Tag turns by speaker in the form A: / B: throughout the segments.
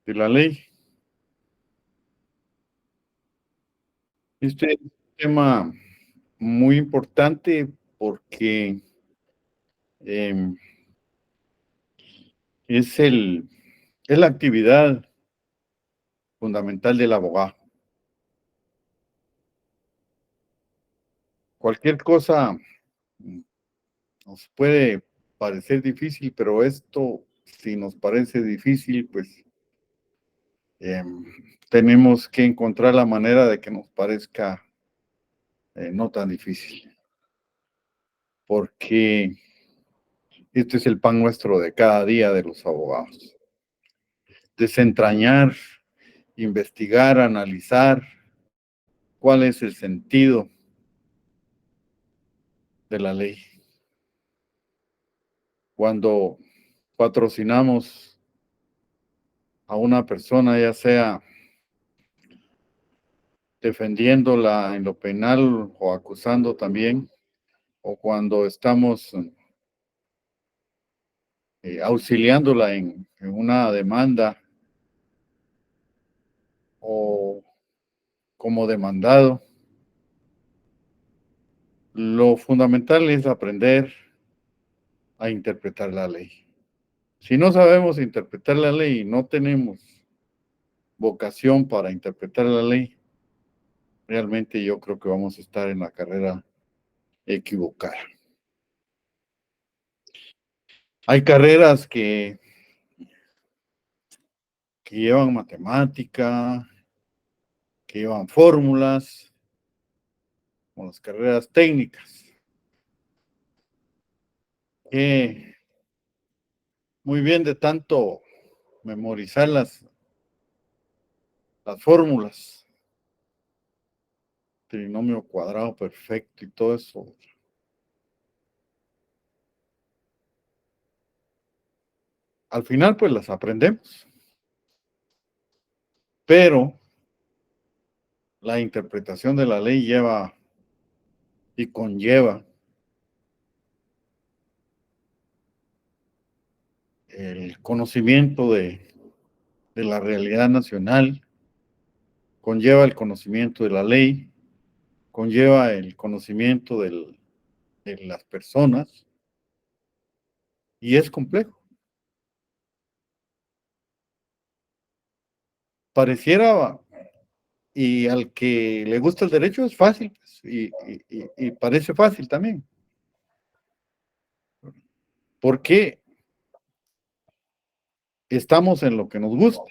A: de la ley. Este es un tema muy importante porque em, es, es la actividad fundamental del abogado. Cualquier cosa nos puede parecer difícil, pero esto, si nos parece difícil, pues em, tenemos que encontrar la manera de que nos parezca no tan difícil, porque este es el pan nuestro de cada día de los abogados. Desentrañar, investigar, analizar cuál es el sentido de la ley. Cuando patrocinamos a una persona, ya sea defendiéndola en lo penal o acusando también, o cuando estamos auxiliándola en una demanda o como demandado, lo fundamental es aprender a interpretar la ley. Si no sabemos interpretar la ley y no tenemos vocación para interpretar la ley, realmente yo creo que vamos a estar en la carrera equivocada. Hay carreras que llevan matemática, que llevan fórmulas, como las carreras técnicas, que muy bien de tanto memorizar las fórmulas, trinomio cuadrado perfecto y todo eso. Al final, pues las aprendemos, pero la interpretación de la ley lleva y conlleva el conocimiento de la realidad nacional, conlleva el conocimiento de la ley, conlleva el conocimiento de las personas y es complejo. Pareciera, y al que le gusta el derecho es fácil, pues, y parece fácil también. Porque estamos en lo que nos gusta.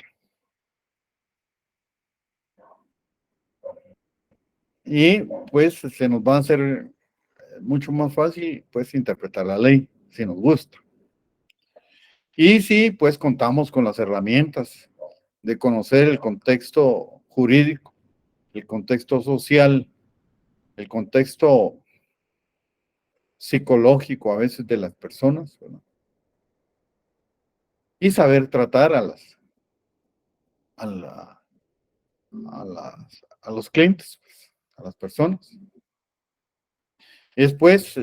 A: Y pues se nos va a hacer mucho más fácil pues interpretar la ley si nos gusta. Y sí, pues contamos con las herramientas de conocer el contexto jurídico, el contexto social, el contexto psicológico a veces de las personas, ¿verdad? Y saber tratar a, la, a los clientes, pues, a las personas. Después,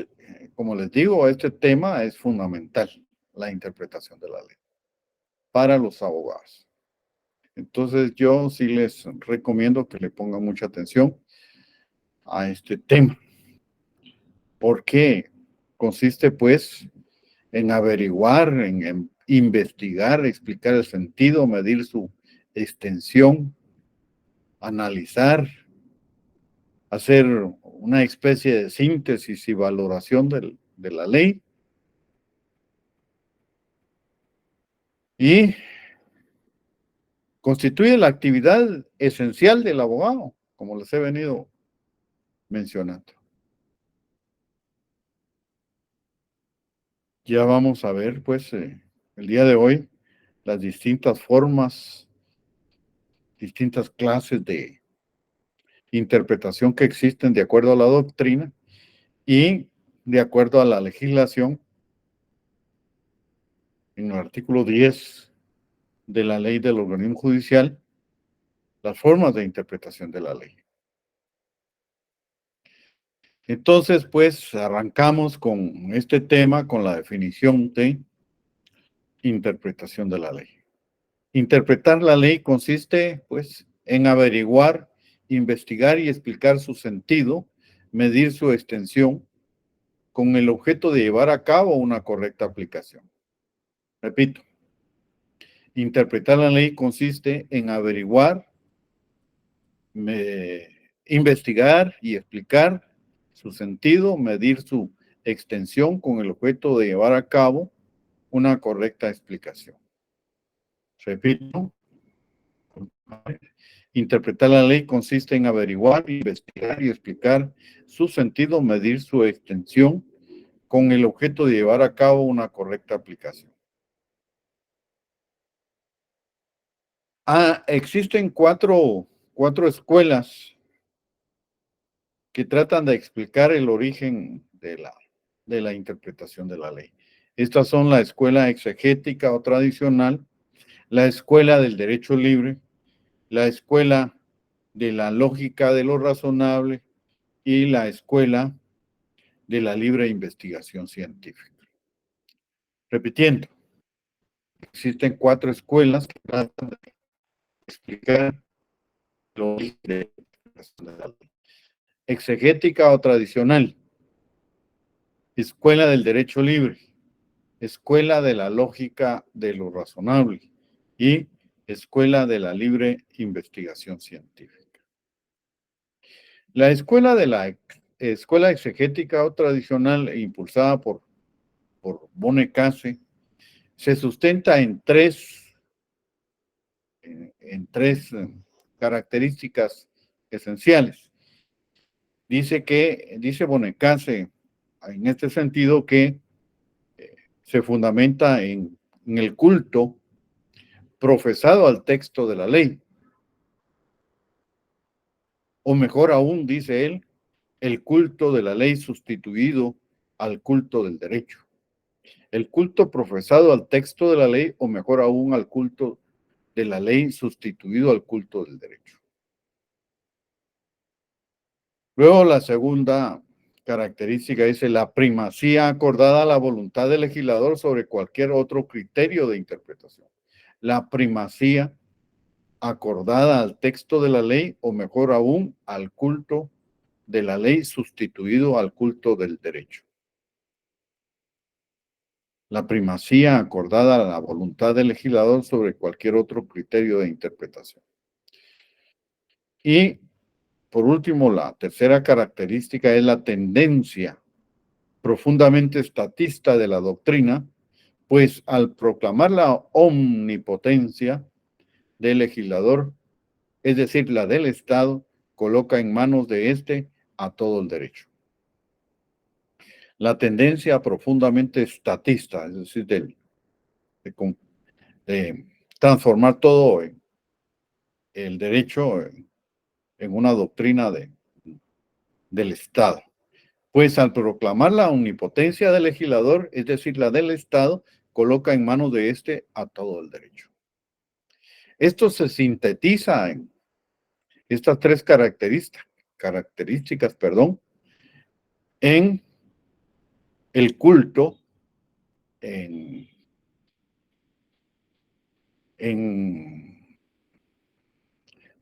A: como les digo, este tema es fundamental, la interpretación de la ley para los abogados. Entonces, yo sí les recomiendo que le pongan mucha atención a este tema, porque consiste pues en averiguar, en investigar, explicar el sentido, medir su extensión, analizar, hacer una especie de síntesis y valoración de la ley y constituye la actividad esencial del abogado, como les he venido mencionando. Ya vamos a ver, pues, el día de hoy, las distintas formas, distintas clases de interpretación que existen de acuerdo a la doctrina y de acuerdo a la legislación en el artículo 10 de la ley del organismo judicial, las formas de interpretación de la ley. Entonces, pues, arrancamos con este tema, con la definición de interpretación de la ley. Interpretar la ley consiste, pues, en averiguar, investigar y explicar su sentido, medir su extensión, con el objeto de llevar a cabo una correcta aplicación. Repito, interpretar la ley consiste en averiguar, investigar y explicar su sentido, medir su extensión con el objeto de llevar a cabo una correcta explicación. Repito, interpretar la ley consiste en averiguar, investigar y explicar su sentido, medir su extensión con el objeto de llevar a cabo una correcta aplicación. Existen cuatro escuelas que tratan de explicar el origen de la interpretación de la ley. Estas son la escuela exegética o tradicional, la escuela del derecho libre, la escuela de la lógica de lo razonable y la escuela de la libre investigación científica. Repitiendo, existen cuatro escuelas que tratan de explicar lo origen de la interpretación de la ley. Exegética o tradicional, escuela del derecho libre, escuela de la lógica de lo razonable y escuela de la libre investigación científica. La escuela de la escuela exegética o tradicional impulsada por Bonecase se sustenta en tres características esenciales. Dice Bonecase en este sentido que se fundamenta en el culto profesado al texto de la ley. O mejor aún, dice él, el culto de la ley sustituido al culto del derecho. El culto profesado al texto de la ley, o mejor aún, al culto de la ley sustituido al culto del derecho. Luego, la segunda característica dice la primacía acordada a la voluntad del legislador sobre cualquier otro criterio de interpretación. La primacía acordada al texto de la ley, o mejor aún, al culto de la ley sustituido al culto del derecho. La primacía acordada a la voluntad del legislador sobre cualquier otro criterio de interpretación. Y, por último, la tercera característica es la tendencia profundamente estatista de la doctrina, pues al proclamar la omnipotencia del legislador, es decir, la del Estado, coloca en manos de éste a todo el derecho. La tendencia profundamente estatista, es decir, de transformar todo el derecho en una doctrina del Estado. Pues al proclamar la omnipotencia del legislador, es decir, la del Estado, coloca en manos de éste a todo el derecho. Esto se sintetiza en estas tres características, en el culto, en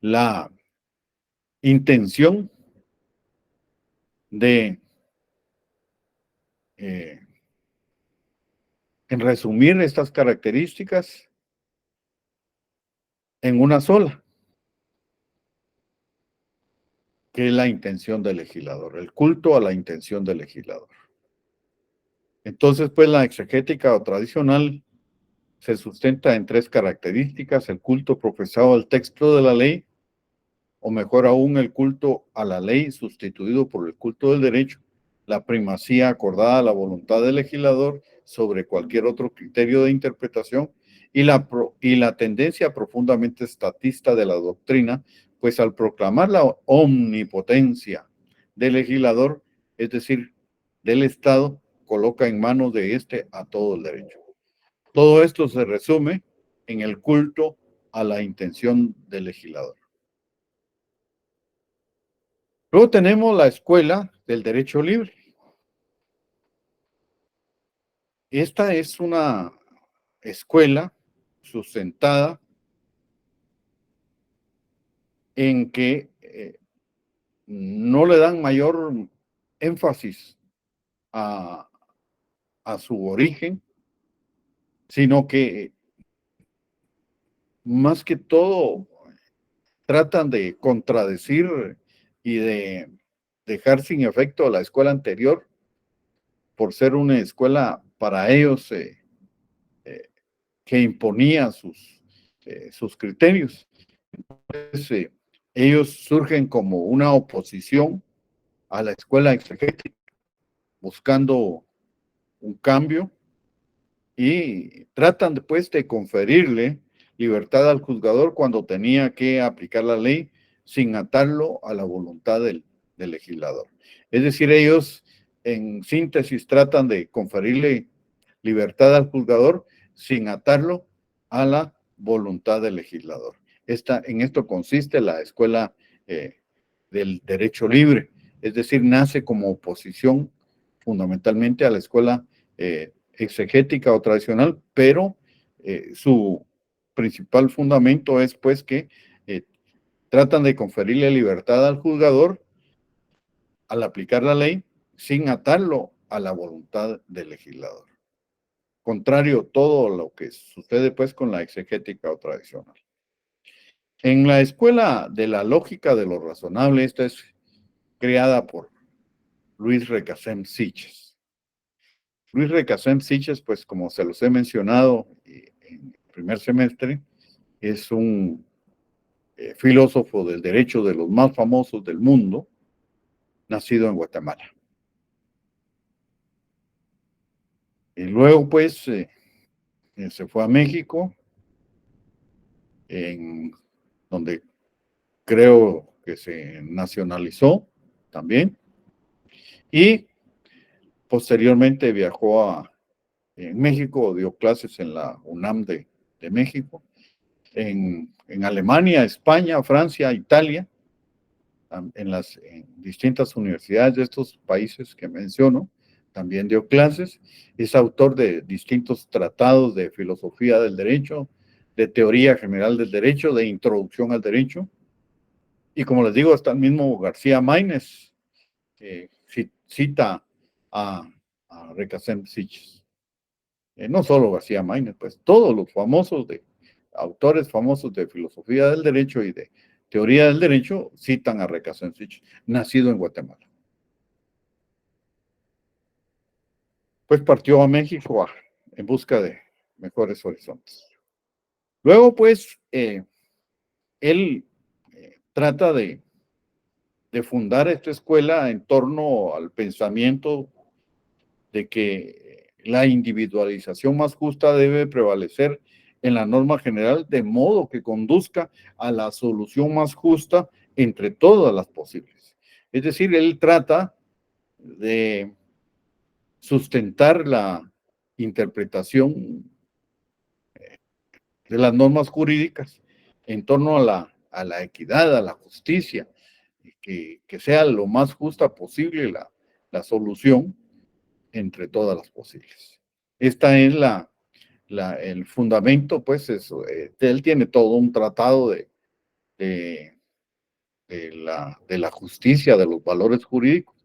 A: la intención de, en resumir estas características en una sola, que es la intención del legislador, el culto a la intención del legislador. Entonces, pues la exegética o tradicional se sustenta en tres características: el culto profesado al texto de la ley, o mejor aún, el culto a la ley sustituido por el culto del derecho, la primacía acordada a la voluntad del legislador sobre cualquier otro criterio de interpretación y la tendencia profundamente estatista de la doctrina, pues al proclamar la omnipotencia del legislador, es decir, del Estado, coloca en manos de éste a todo el derecho. Todo esto se resume en el culto a la intención del legislador. Luego tenemos la escuela del derecho libre. Esta es una escuela sustentada en que no le dan mayor énfasis a su origen, sino que más que todo tratan de contradecir y de dejar sin efecto a la escuela anterior por ser una escuela para ellos que imponía sus criterios. Entonces, ellos surgen como una oposición a la escuela exegética, buscando un cambio y tratan después de conferirle libertad al juzgador cuando tenía que aplicar la ley sin atarlo a la voluntad del legislador. Es decir, ellos en síntesis tratan de conferirle libertad al juzgador sin atarlo a la voluntad del legislador. En esto consiste la escuela del derecho libre, es decir, nace como oposición fundamentalmente a la escuela exegética o tradicional, pero su principal fundamento es pues que tratan de conferirle libertad al juzgador al aplicar la ley sin atarlo a la voluntad del legislador. Contrario a todo lo que sucede pues con la exegética o tradicional. En la escuela de la lógica de lo razonable, esta es creada por Luis Recasem Siches. Luis Recasem Siches, pues como se los he mencionado en el primer semestre, es un filósofo del derecho de los más famosos del mundo, nacido en Guatemala. Y luego, pues, se fue a México, en donde creo que se nacionalizó también, y posteriormente viajó en México, dio clases en la UNAM de México, en Alemania, España, Francia, Italia, en distintas universidades de estos países que menciono, también dio clases, es autor de distintos tratados de filosofía del derecho, de teoría general del derecho, de introducción al derecho, y como les digo, hasta el mismo García Maínez cita a Recasem Siches. No solo García Maínez, pues todos los autores famosos de filosofía del derecho y de teoría del derecho citan a Recasem Siches, nacido en Guatemala. Pues partió a México en busca de mejores horizontes. Luego, pues, él trata de fundar esta escuela en torno al pensamiento de que la individualización más justa debe prevalecer en la norma general, de modo que conduzca a la solución más justa entre todas las posibles. Es decir, él trata de sustentar la interpretación de las normas jurídicas en torno a la equidad, a la justicia, que sea lo más justa posible la solución entre todas las posibles. Esta es el fundamento, pues eso, él tiene todo un tratado de la justicia, de los valores jurídicos,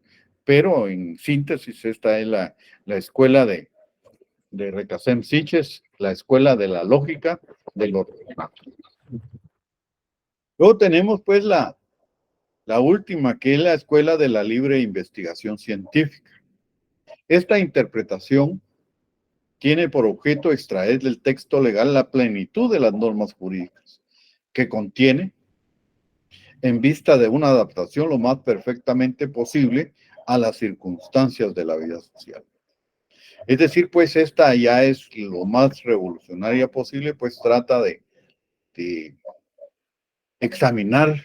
A: pero en síntesis esta es la escuela de Recasem Siches, la escuela de la lógica de lo razonable. Luego tenemos pues la última, que es la escuela de la libre investigación científica. Esta interpretación tiene por objeto extraer del texto legal la plenitud de las normas jurídicas que contiene en vista de una adaptación lo más perfectamente posible a las circunstancias de la vida social. Es decir, pues esta ya es lo más revolucionaria posible, pues trata de examinar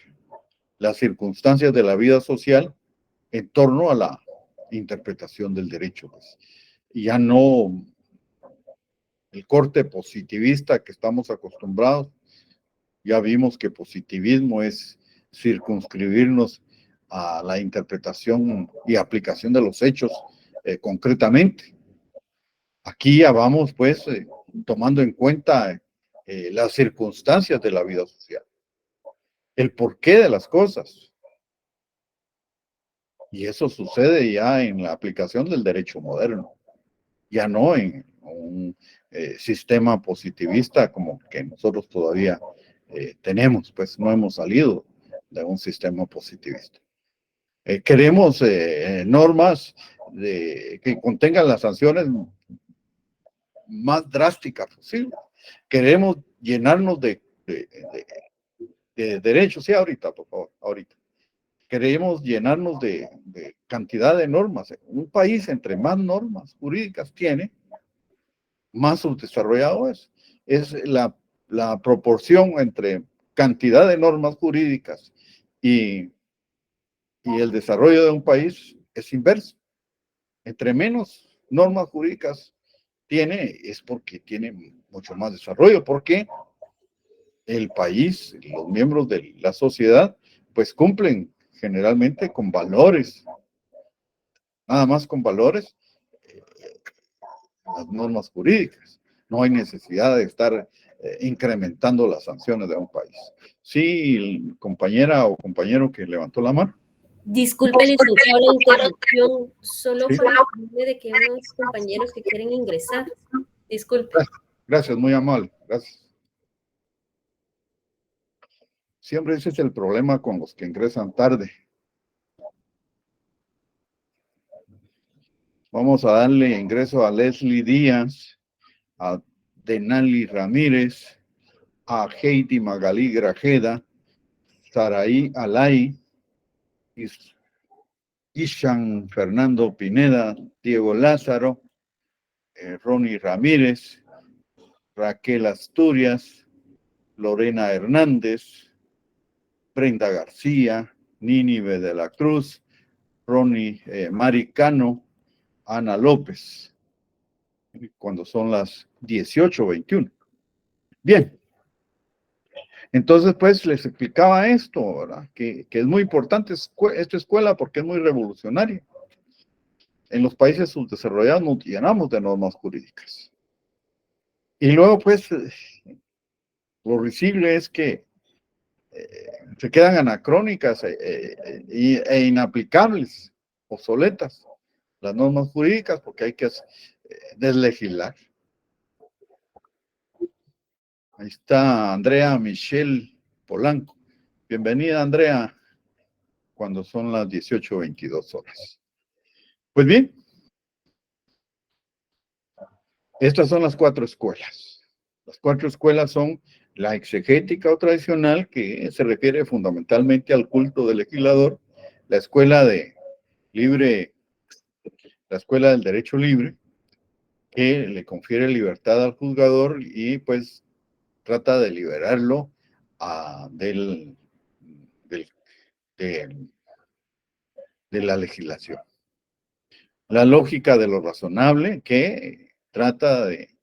A: las circunstancias de la vida social en torno a la interpretación del derecho. Pues. Y ya no el corte positivista que estamos acostumbrados. Ya vimos que positivismo es circunscribirnos a la interpretación y aplicación de los hechos concretamente. Aquí ya vamos pues tomando en cuenta las circunstancias de la vida social. el porqué de las cosas. Y eso sucede ya en la aplicación del derecho moderno, ya no en un sistema positivista como que nosotros todavía tenemos, pues no hemos salido de un sistema positivista. Queremos normas que contengan las sanciones más drásticas posibles. Queremos llenarnos de derechos, sí, ahorita, por favor, ahorita. Queremos llenarnos de cantidad de normas. Un país, entre más normas jurídicas tiene, más subdesarrollado es. Es la proporción entre cantidad de normas jurídicas y el desarrollo de un país es inverso. Entre menos normas jurídicas tiene, es porque tiene mucho más desarrollo, porque el país, los miembros de la sociedad, pues cumplen generalmente con valores, nada más con valores, eh, las normas jurídicas. No hay necesidad de estar incrementando las sanciones de un país. Sí, compañera o compañero que levantó la mano.
B: Disculpe, licenciado, la interrupción, solo
A: Sí.
B: para informarme de que hay unos compañeros que quieren ingresar. Disculpe.
A: Gracias, muy amable, gracias. Siempre ese es el problema con los que ingresan tarde. Vamos a darle ingreso a Leslie Díaz, a Denali Ramírez, a Heidi Magalí Grajeda, Saraí Alay, Ishan Fernando Pineda, Diego Lázaro, Ronnie Ramírez, Raquel Asturias, Lorena Hernández, Brenda García, Nínive de la Cruz, Ronnie Maricano, Ana López, cuando son las 18:21. Bien, entonces pues les explicaba esto, ¿verdad? Que es muy importante esta escuela porque es muy revolucionaria. En los países subdesarrollados nos llenamos de normas jurídicas. Y luego pues lo risible es que se quedan anacrónicas e inaplicables, obsoletas, las normas jurídicas porque hay que deslegislar. Ahí está Andrea Michelle Polanco. Bienvenida, Andrea, cuando son las 18:22 horas. Pues bien, estas son las 4 escuelas. Las 4 escuelas son la exegética o tradicional, que se refiere fundamentalmente al culto del legislador, la escuela de libre, la escuela del derecho libre, que le confiere libertad al juzgador y pues trata de liberarlo de la legislación. La lógica de lo razonable, que trata de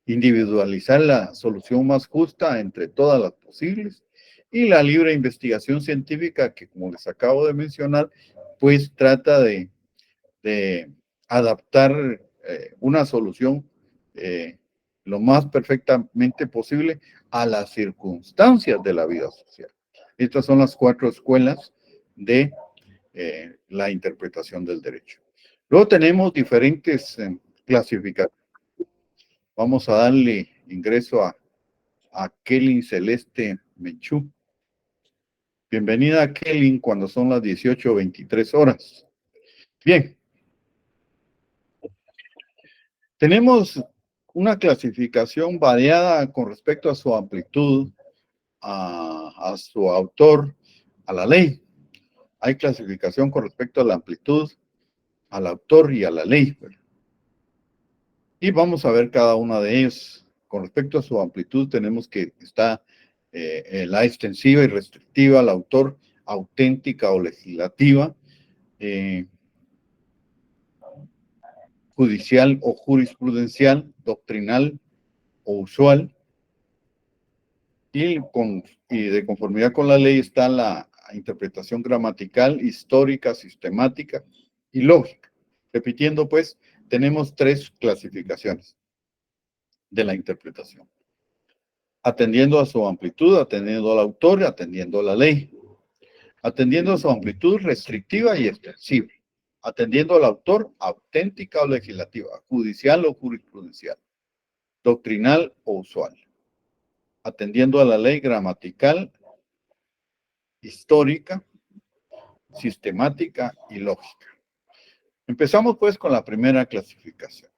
A: individualizar la solución más justa entre todas las posibles, y la libre investigación científica, que como les acabo de mencionar, pues trata de adaptar una solución lo más perfectamente posible a las circunstancias de la vida social. Estas son las 4 escuelas de la interpretación del derecho. Luego tenemos diferentes clasificaciones. Vamos a darle ingreso a Kelly Celeste Menchú. Bienvenida, Kelly, cuando son las 18:23 horas. Bien. Tenemos una clasificación variada con respecto a su amplitud, a su autor, a la ley. Hay clasificación con respecto a la amplitud, al autor y a la ley. Y vamos a ver cada una de ellas. Con respecto a su amplitud, tenemos que está la extensiva y restrictiva, al autor, auténtica o legislativa, judicial o jurisprudencial, doctrinal o usual, y de conformidad con la ley está la interpretación gramatical, histórica, sistemática y lógica. Repitiendo, pues, tenemos 3 clasificaciones de la interpretación. atendiendo a su amplitud, atendiendo al autor, atendiendo a la ley, atendiendo a su amplitud restrictiva y extensiva, atendiendo al autor, auténtica o legislativa, judicial o jurisprudencial, doctrinal o usual, atendiendo a la ley gramatical, histórica, sistemática y lógica. Empezamos pues con la primera clasificación.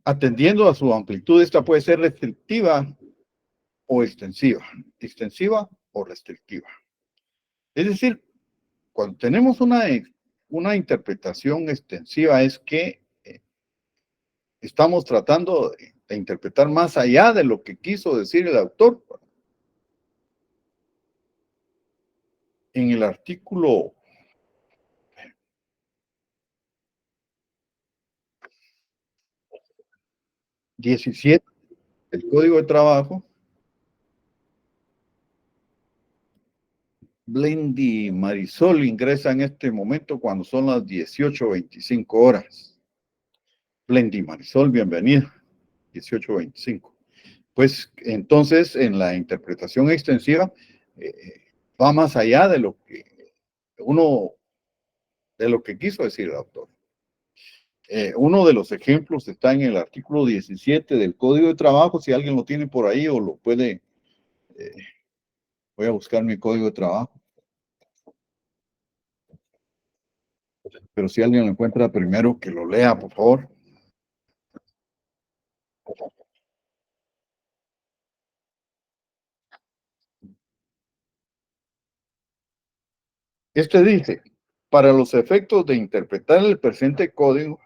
A: Atendiendo a su amplitud, esta puede ser restrictiva o extensiva o restrictiva. Es decir, cuando tenemos una interpretación extensiva es que estamos tratando de interpretar más allá de lo que quiso decir el autor. En el artículo 17 del Código de Trabajo, Blendy Marisol ingresa en este momento cuando son las 18:25 horas. Blendy Marisol, bienvenida. 18:25. Pues entonces en la interpretación extensiva va más allá de lo que quiso decir el autor. Uno de los ejemplos está en el artículo 17 del Código de Trabajo, si alguien lo tiene por ahí o lo puede, voy a buscar mi Código de Trabajo. Pero si alguien lo encuentra primero, que lo lea, por favor. Este dice, para los efectos de interpretar el presente código,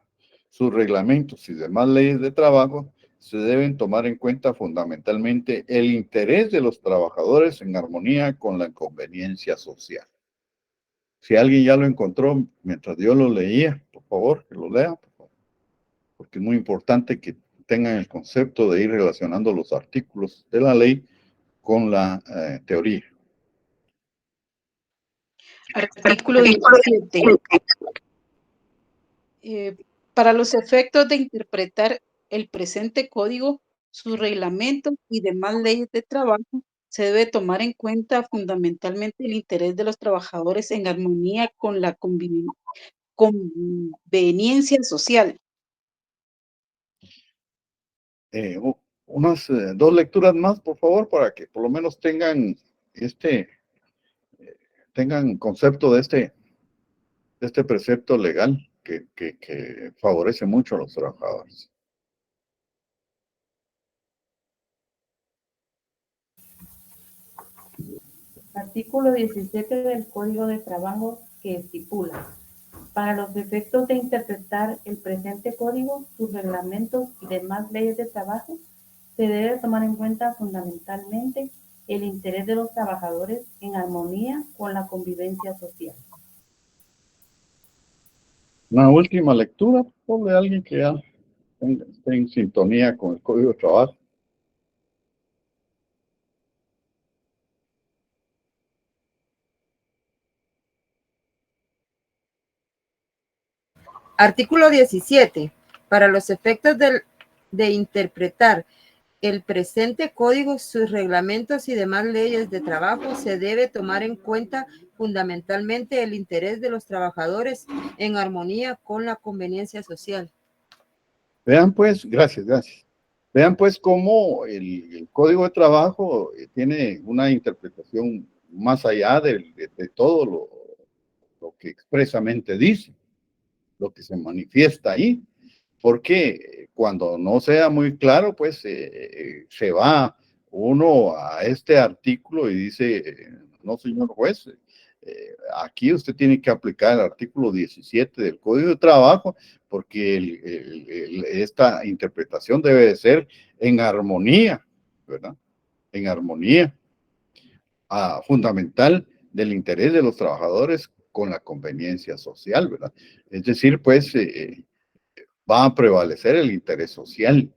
A: sus reglamentos y demás leyes de trabajo, se deben tomar en cuenta fundamentalmente el interés de los trabajadores en armonía con la conveniencia social. Si alguien ya lo encontró mientras yo lo leía, por favor, que lo lea, por favor, porque es muy importante que tengan el concepto de ir relacionando los artículos de la ley con la teoría.
C: Artículo 17. Para los efectos de interpretar el presente código, sus reglamentos y demás leyes de trabajo, se debe tomar en cuenta fundamentalmente el interés de los trabajadores en armonía con la conveniencia social.
A: Unas dos lecturas más, por favor, para que por lo menos tengan tengan concepto de este precepto legal que favorece mucho a los trabajadores.
D: Artículo 17 del Código de Trabajo, que estipula: para los efectos de interpretar el presente código, sus reglamentos y demás leyes de trabajo, se debe tomar en cuenta fundamentalmente el interés de los trabajadores en armonía con la convivencia social.
A: Una última lectura, por favor, de alguien que ya esté en sintonía con el Código de Trabajo.
E: Artículo 17. Para los efectos de interpretar el presente código, sus reglamentos y demás leyes de trabajo, se debe tomar en cuenta fundamentalmente el interés de los trabajadores en armonía con la conveniencia social.
A: Vean pues, gracias. Vean pues cómo el Código de Trabajo tiene una interpretación más allá de todo lo que expresamente dice, lo que se manifiesta ahí, porque cuando no sea muy claro, pues se va uno a este artículo y dice, no señor juez, aquí usted tiene que aplicar el artículo 17 del Código de Trabajo, porque esta interpretación debe de ser en armonía, ¿verdad? En armonía fundamental del interés de los trabajadores con la conveniencia social, ¿verdad? Es decir, pues va a prevalecer el interés social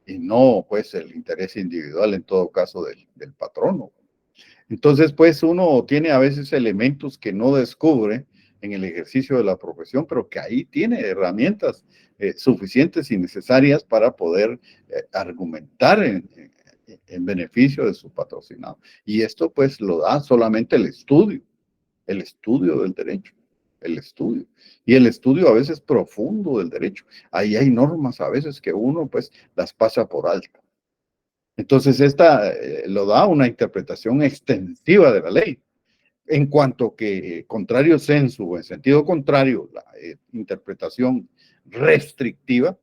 A: y no, pues, el interés individual en todo caso del patrono. Entonces, pues, uno tiene a veces elementos que no descubre en el ejercicio de la profesión, pero que ahí tiene herramientas suficientes y necesarias para poder argumentar en beneficio de su patrocinado. Y esto pues lo da solamente el estudio del derecho, el estudio. Y el estudio a veces profundo del derecho. Ahí hay normas a veces que uno pues las pasa por alto. Entonces esta lo da una interpretación extensiva de la ley. En cuanto que contrario sensu o en sentido contrario, la interpretación restrictiva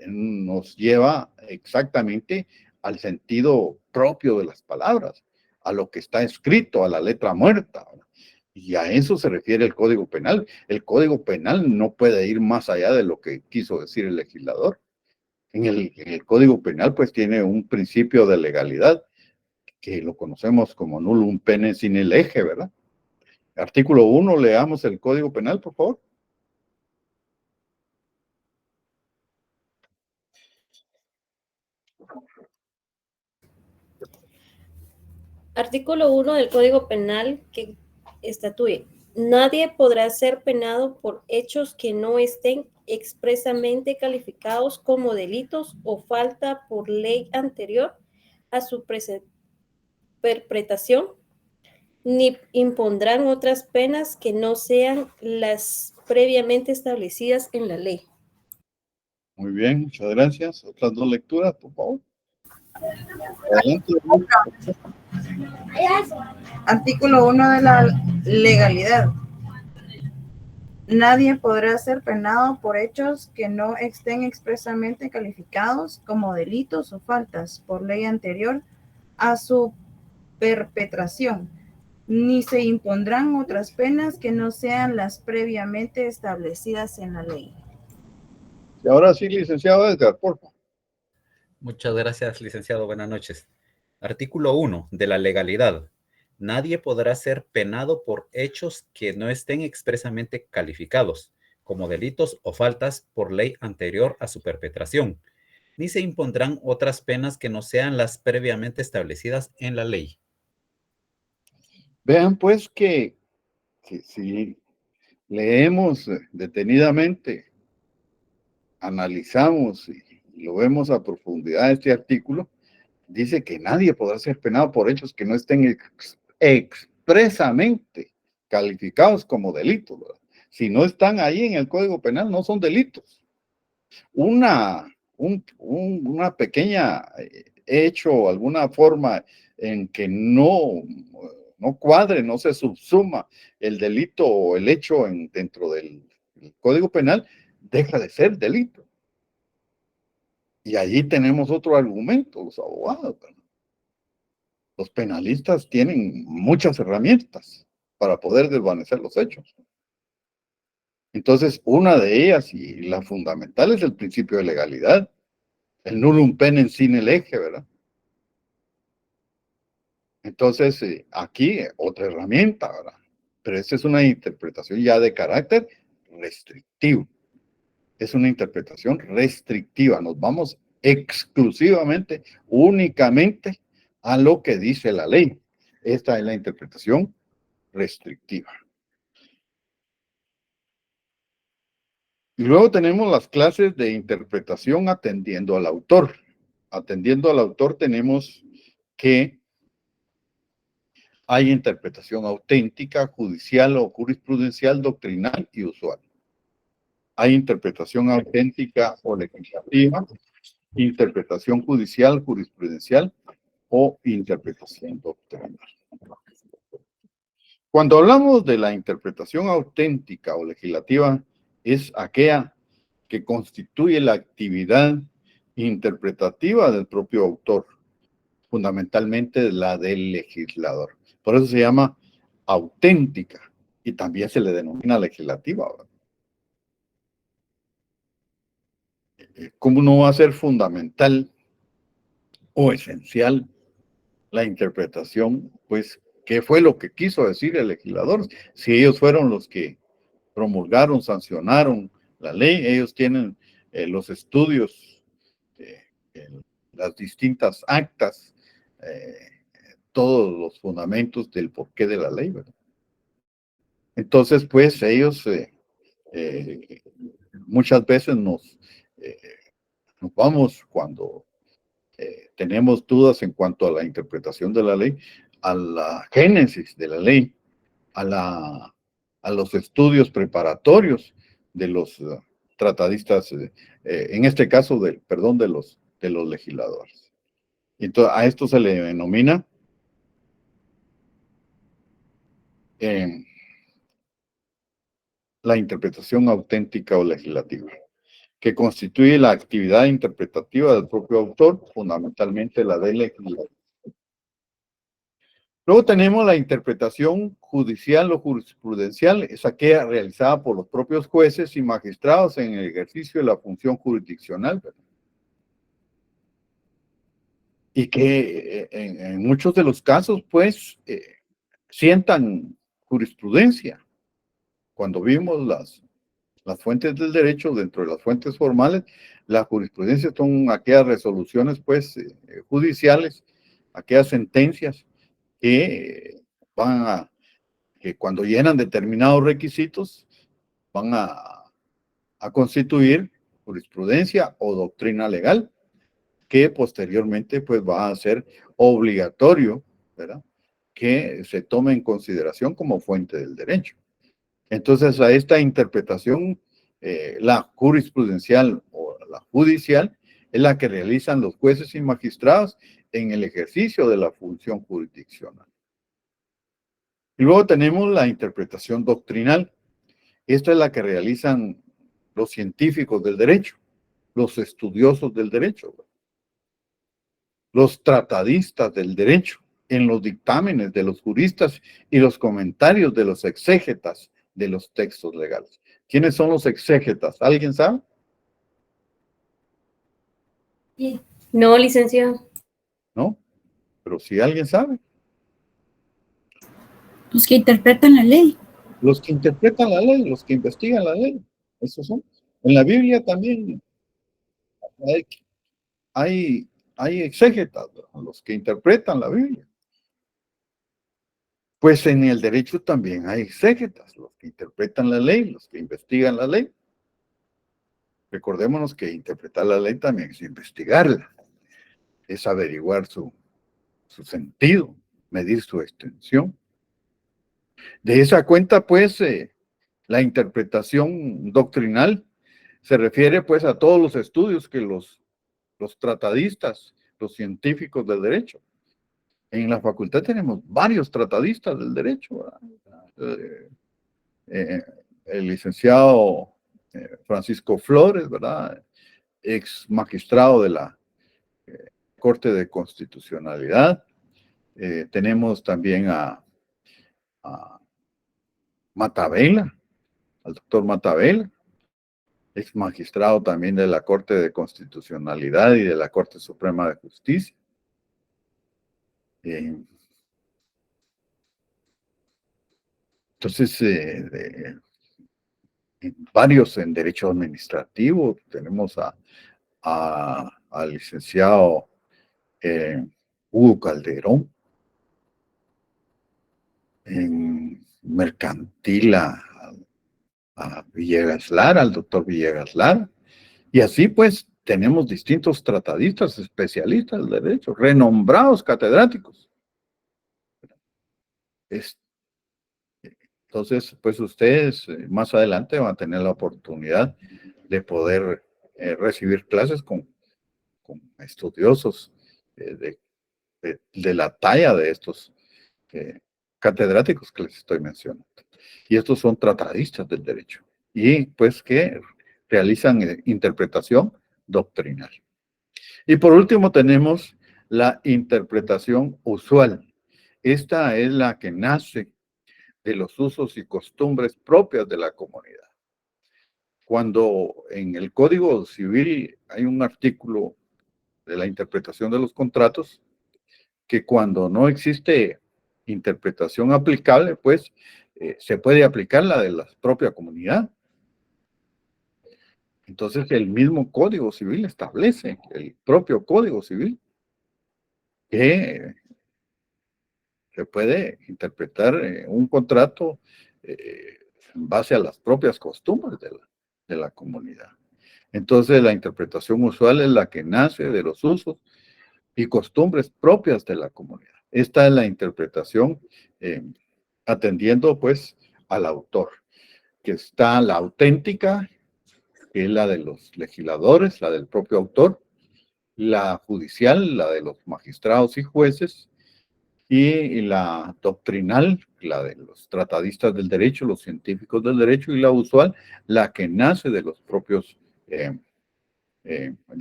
A: nos lleva exactamente al sentido propio de las palabras, a lo que está escrito, a la letra muerta. Y a eso se refiere el Código Penal. El Código Penal no puede ir más allá de lo que quiso decir el legislador. En el Código Penal pues tiene un principio de legalidad que lo conocemos como nullum pene sine lege, ¿verdad? Artículo 1, leamos el Código Penal, por favor.
B: Artículo 1 del Código Penal que estatúe: nadie podrá ser penado por hechos que no estén expresamente calificados como delitos o falta por ley anterior a su perpetración, ni impondrán otras penas que no sean las previamente establecidas en la ley.
A: Muy bien, muchas gracias. Otras dos lecturas, por favor. Adelante.
F: Artículo 1 de la legalidad. Nadie podrá ser penado por hechos que no estén expresamente calificados como delitos o faltas por ley anterior a su perpetración, ni se impondrán otras penas que no sean las previamente establecidas en la ley.
A: Y ahora sí, licenciado Edgar, por favor.
G: Muchas gracias, licenciado. Buenas noches. Artículo 1 de la legalidad. Nadie podrá ser penado por hechos que no estén expresamente calificados como delitos o faltas por ley anterior a su perpetración, ni se impondrán otras penas que no sean las previamente establecidas en la ley.
A: Vean pues que si leemos detenidamente, analizamos y lo vemos a profundidad este artículo, dice que nadie podrá ser penado por hechos que no estén expresamente calificados como delitos, ¿verdad? Si no están ahí en el Código Penal, no son delitos. Una pequeña hecho, alguna forma en que no cuadre, no se subsuma el delito o el hecho dentro del Código Penal, deja de ser delito. Y allí tenemos otro argumento, los abogados, ¿verdad? Los penalistas tienen muchas herramientas para poder desvanecer los hechos. Entonces, una de ellas, y la fundamental, es el principio de legalidad. El nullum pene sine lege, ¿verdad? Entonces, aquí otra herramienta, ¿verdad? Pero esta es una interpretación ya de carácter restrictivo. Es una interpretación restrictiva. Nos vamos exclusivamente, únicamente a lo que dice la ley. Esta es la interpretación restrictiva. Y luego tenemos las clases de interpretación atendiendo al autor. Atendiendo al autor tenemos que hay interpretación auténtica, judicial o jurisprudencial, doctrinal y usual. Hay interpretación auténtica o legislativa, interpretación judicial, jurisprudencial o interpretación doctrinal. Cuando hablamos de la interpretación auténtica o legislativa, es aquella que constituye la actividad interpretativa del propio autor, fundamentalmente la del legislador. Por eso se llama auténtica y también se le denomina legislativa. ¿Cómo no va a ser fundamental o esencial la interpretación? Pues, ¿qué fue lo que quiso decir el legislador? Si ellos fueron los que promulgaron, sancionaron la ley, ellos tienen los estudios, las distintas actas, todos los fundamentos del porqué de la ley, ¿verdad? Entonces, pues ellos muchas veces nos vamos cuando tenemos dudas en cuanto a la interpretación de la ley, a la génesis de la ley, a los estudios preparatorios de los tratadistas, en este caso, de los legisladores. Entonces, a esto se le denomina la interpretación auténtica o legislativa, que constituye la actividad interpretativa del propio autor, fundamentalmente la del legislador. Luego tenemos la interpretación judicial o jurisprudencial, es aquella realizada por los propios jueces y magistrados en el ejercicio de la función jurisdiccional, ¿verdad? Y que en muchos de los casos, pues, sientan jurisprudencia. Cuando vimos las fuentes del derecho, dentro de las fuentes formales, la jurisprudencia son aquellas resoluciones, pues, judiciales, aquellas sentencias que que cuando llenan determinados requisitos, van a constituir jurisprudencia o doctrina legal, que posteriormente, pues, va a ser obligatorio, ¿verdad?, que se tome en consideración como fuente del derecho. Entonces, a esta interpretación, la jurisprudencial o la judicial, es la que realizan los jueces y magistrados en el ejercicio de la función jurisdiccional. Y luego tenemos la interpretación doctrinal. Esta es la que realizan los científicos del derecho, los estudiosos del derecho, los tratadistas del derecho, en los dictámenes de los juristas y los comentarios de los exégetas de los textos legales. ¿Quiénes son los exégetas? ¿Alguien sabe?
B: No, licenciado.
A: ¿No? Pero si alguien sabe.
H: Los que interpretan la ley.
A: Los que interpretan la ley, los que investigan la ley. Esos son. En la Biblia también hay exégetas, los que interpretan la Biblia. Pues en el derecho también hay exégetas, los que interpretan la ley, los que investigan la ley. Recordémonos que interpretar la ley también es investigarla, es averiguar su sentido, medir su extensión. De esa cuenta, pues, la interpretación doctrinal se refiere, pues, a todos los estudios que los tratadistas, los científicos del derecho. En la facultad tenemos varios tratadistas del derecho, el licenciado Francisco Flores, ¿verdad?, ex magistrado de la Corte de Constitucionalidad. Tenemos también a Matavela, al doctor Matavela, ex magistrado también de la Corte de Constitucionalidad y de la Corte Suprema de Justicia. Entonces, varios en derecho administrativo, tenemos al licenciado Hugo Calderón, en mercantil a Villegas Lara, al doctor Villegas Lara, y así pues tenemos distintos tratadistas, especialistas del derecho, renombrados catedráticos. Entonces, pues ustedes más adelante van a tener la oportunidad de poder recibir clases con estudiosos de la talla de estos catedráticos que les estoy mencionando. Y estos son tratadistas del derecho y pues que realizan interpretación doctrinal. Y por último tenemos la interpretación usual. Esta es la que nace de los usos y costumbres propias de la comunidad. Cuando en el Código Civil hay un artículo de la interpretación de los contratos, que cuando no existe interpretación aplicable, pues se puede aplicar la de la propia comunidad. Entonces el mismo Código Civil establece, el propio Código Civil, que se puede interpretar un contrato en base a las propias costumbres de la comunidad. Entonces, la interpretación usual es la que nace de los usos y costumbres propias de la comunidad. Esta es la interpretación atendiendo, pues, al autor, que está la auténtica, que es la de los legisladores, la del propio autor, la judicial, la de los magistrados y jueces, y la doctrinal, la de los tratadistas del derecho, los científicos del derecho, y la usual, la que nace de los propios, de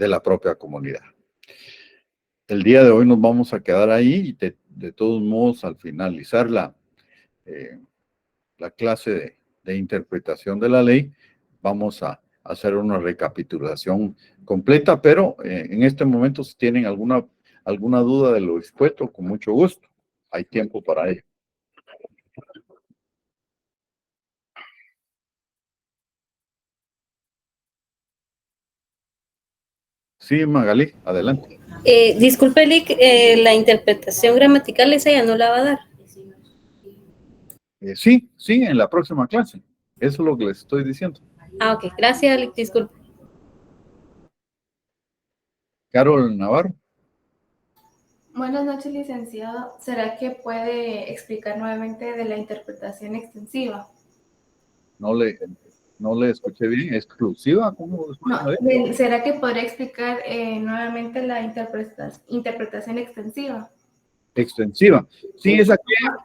A: la propia comunidad. El día de hoy nos vamos a quedar ahí y de todos modos, al finalizar la clase de interpretación de la ley, vamos a hacer una recapitulación completa, pero en este momento, si tienen alguna duda de lo expuesto, con mucho gusto, hay tiempo para ello. Sí, Magalí, adelante.
B: Disculpe, Lick, la interpretación gramatical esa ya no la va a dar.
A: Sí, en la próxima clase. Eso es lo que les estoy diciendo.
B: Ah, ok. Gracias, Lick, disculpe.
A: Carol Navarro.
I: Buenas noches, licenciado. ¿Será que puede explicar nuevamente de la interpretación extensiva?
A: No le escuché bien. ¿Exclusiva? ¿Cómo?
I: No, ¿será que podría explicar nuevamente la interpretación extensiva?
A: Extensiva. Sí, es aquella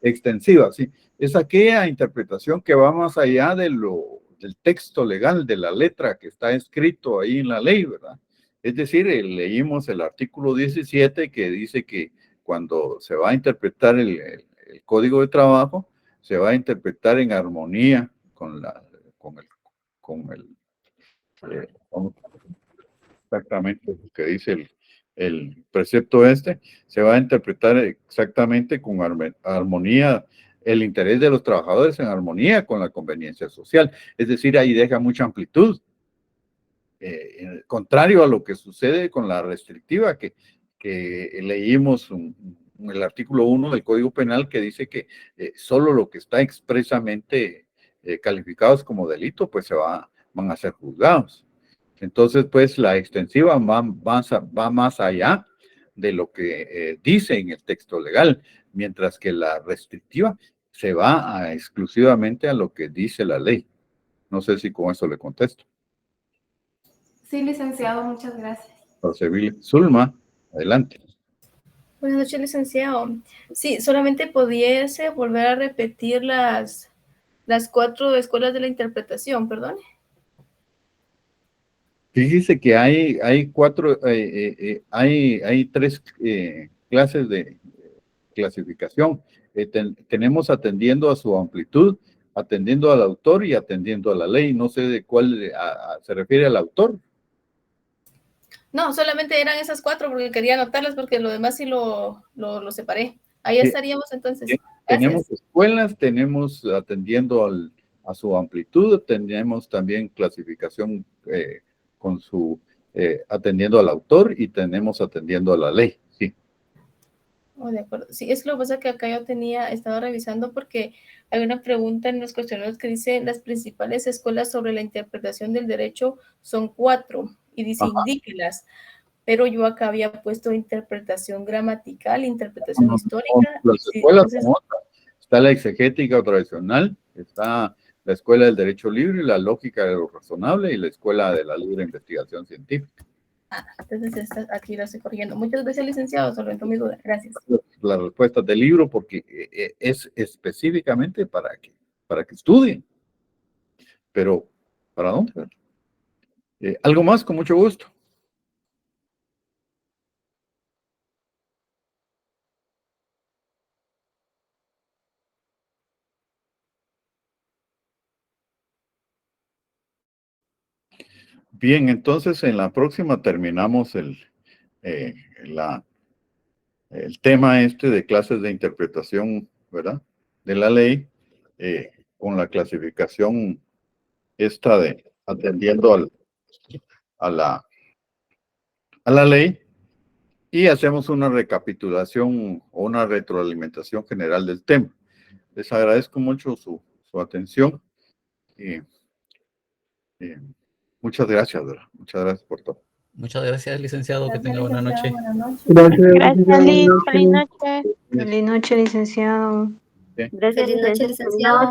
A: extensiva, sí. Es aquella interpretación que va más allá del texto legal, de la letra que está escrito ahí en la ley, ¿verdad? Es decir, leímos el artículo 17 que dice que cuando se va a interpretar el Código de Trabajo, se va a interpretar en armonía exactamente lo que dice el precepto se va a interpretar exactamente con armonía, el interés de los trabajadores en armonía con la conveniencia social. Es decir, ahí deja mucha amplitud. Contrario a lo que sucede con la restrictiva que leímos en el artículo 1 del Código Penal, que dice que solo lo que está expresamente calificados como delito, pues van a ser juzgados. Entonces, pues la extensiva va más allá de lo que dice en el texto legal, mientras que la restrictiva se va exclusivamente a lo que dice la ley. No sé si con eso le contesto.
I: Sí, licenciado, muchas gracias.
A: Procedil. Zulma, adelante.
J: Buenas noches, licenciado. Sí, solamente pudiese volver a repetir las 4 escuelas de la interpretación, perdón.
A: Fíjese que hay 3 clases de clasificación. Tenemos atendiendo a su amplitud, atendiendo al autor y atendiendo a la ley. No sé de cuál se refiere al autor.
J: No, solamente eran esas 4 porque quería anotarlas porque lo demás sí lo separé. Ahí estaríamos entonces.
A: Tenemos escuelas, tenemos atendiendo a su amplitud, tenemos también clasificación con atendiendo al autor y tenemos atendiendo a la ley, sí.
J: Oh, de acuerdo. Sí, es lo que pasa que acá yo estaba revisando porque hay una pregunta en los cuestionarios que dice las principales escuelas sobre la interpretación del derecho son 4 y dice indíquelas, pero yo acá había puesto interpretación gramatical, interpretación histórica.
A: Las escuelas son otras. Está la exegética o tradicional, está la escuela del derecho libre, la lógica de lo razonable y la escuela de la libre investigación científica.
J: Entonces aquí lo estoy corrigiendo. Muchas gracias, licenciado, solventó mi duda. Gracias.
A: Las respuestas del libro porque es específicamente para que estudien. Pero, ¿para dónde? ¿Algo más? Con mucho gusto. Bien, entonces en la próxima terminamos el tema de clases de interpretación, ¿verdad? De la ley, con la clasificación de atendiendo a la ley, y hacemos una recapitulación o una retroalimentación general del tema. Les agradezco mucho su atención. Muchas gracias, ¿verdad? Muchas gracias por todo.
G: Muchas gracias, licenciado. Que
D: Gracias,
G: tenga buena noche.
D: licenciado, buenas noches.
K: Gracias, Liz. Feliz noche.
A: Bien.
E: Feliz noche, licenciado.
A: Bien.
B: Feliz noche, licenciado.